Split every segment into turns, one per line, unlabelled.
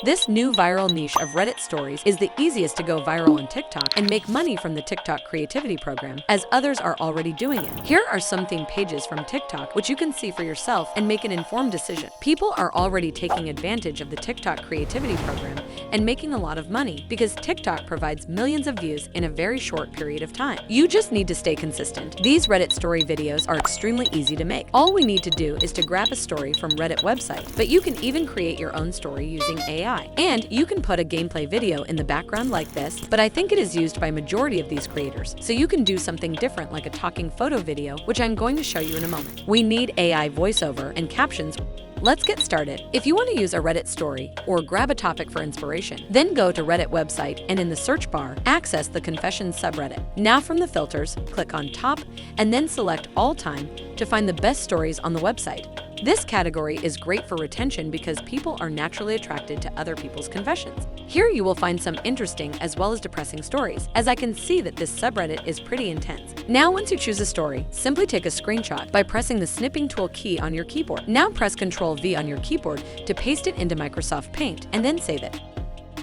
This new viral niche of Reddit stories is the easiest to go viral on TikTok and make money from the TikTok creativity program, as others are already doing it. Here are some theme pages from TikTok which you can see for yourself and make an informed decision. People are already taking advantage of the TikTok creativity program and making a lot of money because TikTok provides millions of views in a very short period of time. You just need to stay consistent. These Reddit story videos are extremely easy to make. All we need to do is to grab a story from Reddit website, but you can even create your own story using AI. And you can put a gameplay video in the background like this, but I think it is used by majority of these creators. So you can do something different like a talking photo video, which I'm going to show you in a moment. We need AI voiceover and captions. Let's get started. If you want to use a Reddit story or grab a topic for inspiration, then go to Reddit website and in the search bar, access the Confessions subreddit. Now from the filters, click on top and then select all time to find the best stories on the website. This category is great for retention because people are naturally attracted to other people's confessions. Here you will find some interesting as well as depressing stories, as I can see that this subreddit is pretty intense. Now once you choose a story, simply take a screenshot by pressing the snipping tool key on your keyboard. Now press Ctrl V on your keyboard to paste it into Microsoft Paint and then save it.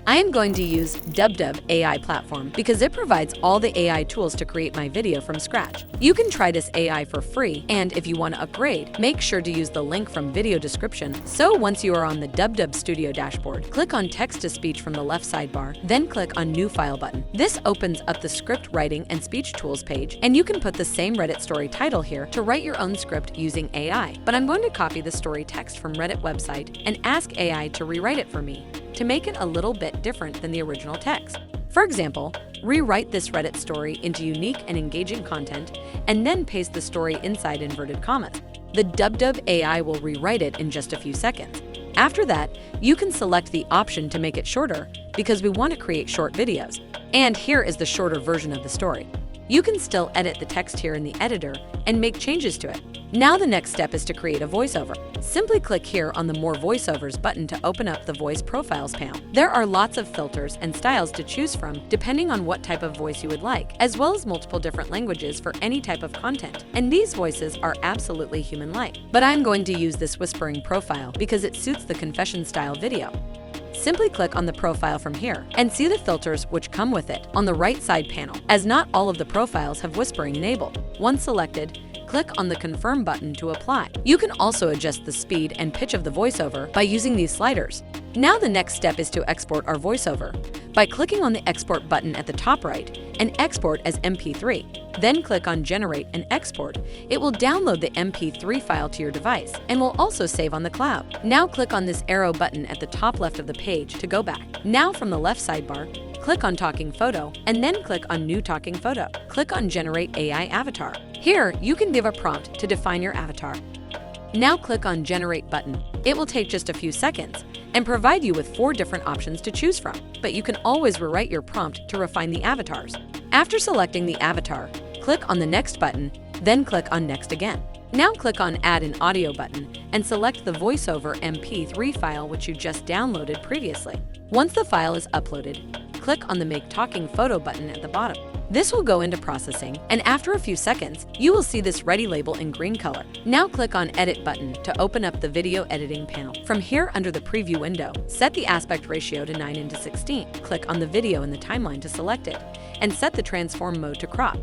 I am going to use Dubdub AI platform because it provides all the AI tools to create my video from scratch. You can try this AI for free, and if you want to upgrade, make sure to use the link from video description. So once you are on the Dubdub Studio dashboard, click on text-to-speech from the left sidebar, then click on New File button. This opens up the script writing and speech tools page, and you can put the same Reddit story title here to write your own script using AI. But I'm going to copy the story text from Reddit website and ask AI to rewrite it for me, to make it a little bit different than the original text. For example, rewrite this Reddit story into unique and engaging content, and then paste the story inside inverted commas. The Dubdub AI will rewrite it in just a few seconds. After that, you can select the option to make it shorter because we want to create short videos. And here is the shorter version of the story. You can still edit the text here in the editor and make changes to it. Now the next step is to create a voiceover. Simply click here on the More Voiceovers button to open up the Voice Profiles panel. There are lots of filters and styles to choose from depending on what type of voice you would like, as well as multiple different languages for any type of content. And these voices are absolutely human-like. But I'm going to use this whispering profile because it suits the confession style video. Simply click on the profile from here and see the filters which come with it on the right side panel, as not all of the profiles have whispering enabled. Once selected, click on the Confirm button to apply. You can also adjust the speed and pitch of the voiceover by using these sliders. Now the next step is to export our voiceover by clicking on the Export button at the top right and export as MP3. Then click on Generate and Export. It will download the MP3 file to your device and will also save on the cloud. Now click on this arrow button at the top left of the page to go back. Now from the left sidebar, click on Talking Photo and then click on New Talking Photo. Click on Generate AI Avatar. Here, you can give a prompt to define your avatar. Now click on Generate button. It will take just a few seconds and provide you with 4 different options to choose from, but you can always rewrite your prompt to refine the avatars. After selecting the avatar, click on the Next button, then click on Next again. Now click on Add an Audio button and select the VoiceOver MP3 file which you just downloaded previously. Once the file is uploaded, click on the Make Talking Photo button at the bottom. This will go into processing, and after a few seconds, you will see this ready label in green color. Now click on Edit button to open up the video editing panel. From here under the preview window, set the aspect ratio to 9:16. Click on the video in the timeline to select it, and set the transform mode to crop.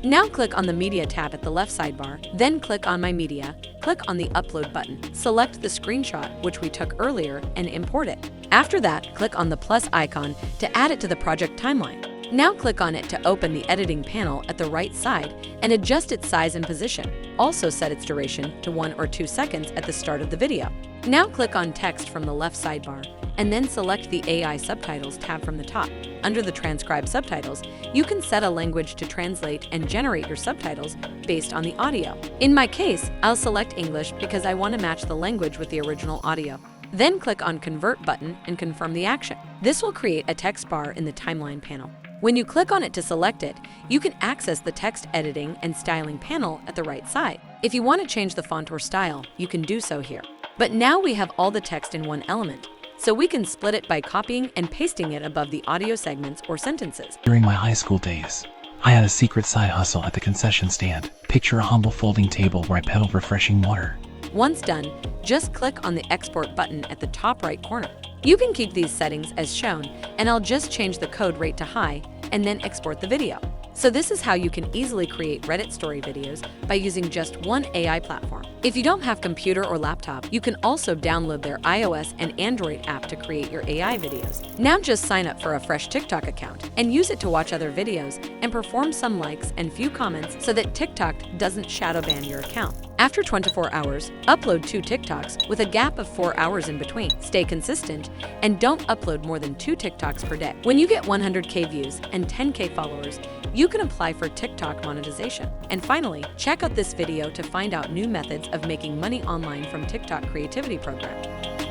Now click on the Media tab at the left sidebar, then click on My Media, click on the Upload button, select the screenshot which we took earlier and import it. After that, click on the plus icon to add it to the project timeline. Now click on it to open the editing panel at the right side and adjust its size and position. Also set its duration to 1 or 2 seconds at the start of the video. Now click on Text from the left sidebar and then select the AI Subtitles tab from the top. Under the Transcribe Subtitles, you can set a language to translate and generate your subtitles based on the audio. In my case, I'll select English because I want to match the language with the original audio. Then click on Convert button and confirm the action. This will create a text bar in the timeline panel. When you click on it to select it, you can access the text editing and styling panel at the right side. If you want to change the font or style, you can do so here. But now we have all the text in one element, so we can split it by copying and pasting it above the audio segments or sentences.
During my high school days, I had a secret side hustle at the concession stand. Picture a humble folding table where I peddled refreshing water.
Once done, just click on the export button at the top right corner. You can keep these settings as shown, and I'll just change the code rate to high and then export the video. So this is how you can easily create Reddit story videos by using just one AI platform. If you don't have computer or laptop, you can also download their iOS and Android app to create your AI videos. Now just sign up for a fresh TikTok account and use it to watch other videos and perform some likes and few comments so that TikTok doesn't shadow ban your account. After 24 hours, upload 2 TikToks with a gap of 4 hours in between. Stay consistent and don't upload more than 2 TikToks per day. When you get 100K views and 10K followers, you can apply for TikTok monetization. And finally, check out this video to find out new methods of making money online from TikTok Creativity Program.